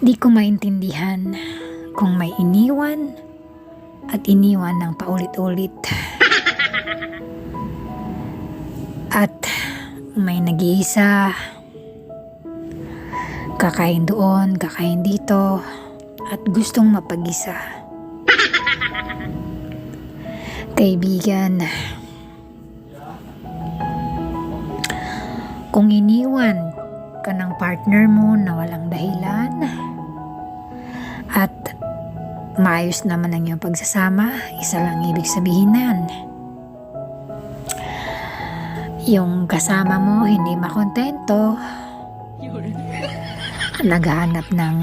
Di ko maintindihan kung may iniwan at iniwan ng paulit-ulit. At may nag-iisa, kakain doon, kakain dito, at gustong mapag-isa. Kaibigan, kung iniwan ka ng partner mo na walang dahilan at maayos naman ang iyong pagsasama, isa lang ibig sabihin nan. Yung kasama mo hindi makontento, naghahanap ng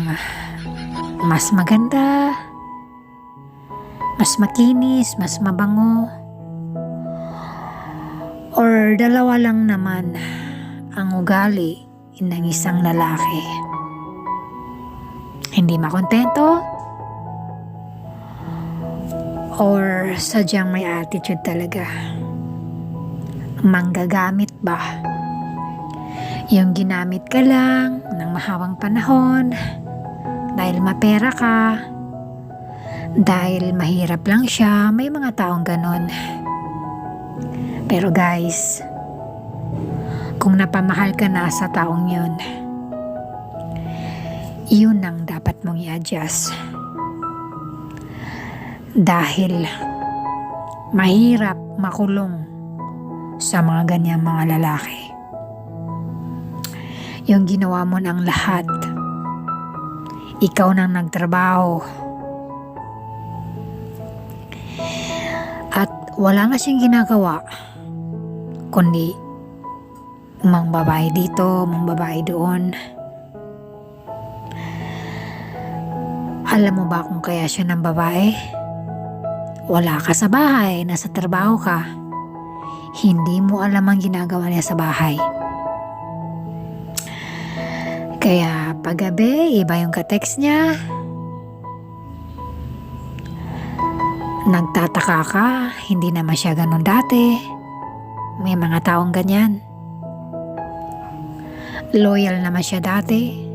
mas maganda, mas makinis, mas mabango, or dalawa lang naman ang ugali ng isang lalaki. Hindi makontento, or sadyang may attitude talaga. Manggagamit ba? Yung ginamit ka lang ng mahabang panahon dahil mapera ka, dahil mahirap lang siya. May mga taong ganon. Pero guys, kung napamahal ka na sa taong yun, yun ang dapat mong i-adjust. Dahil mahirap makulong sa mga ganyang mga lalaki. Yung ginawa mo ng lahat, ikaw nang nagtrabaho, at wala na siyang ginagawa kundi mang babae dito, mang babae doon. Alam mo ba kung kaya siya ng babae? Wala ka sa bahay, nasa trabaho ka. Hindi mo alam ang ginagawa niya sa bahay. Kaya paggabi, iba yung ka-text niya. Nagtataka ka, hindi naman siya ganun dati. May mga taong ganyan. Loyal naman siya dati.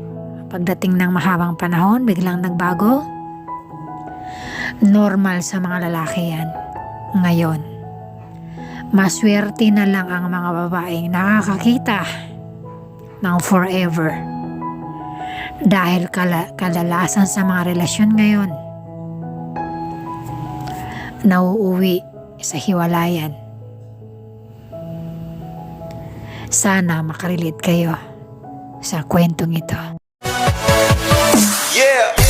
Pagdating ng mahabang panahon, biglang nagbago. Normal sa mga lalaki yan. Ngayon, maswerte na lang ang mga babaeng nakakakita ng forever. Dahil kalalasan sa mga relasyon ngayon, nauuwi sa hiwalayan. Sana makarelate kayo sa kwentong ito. Yeah!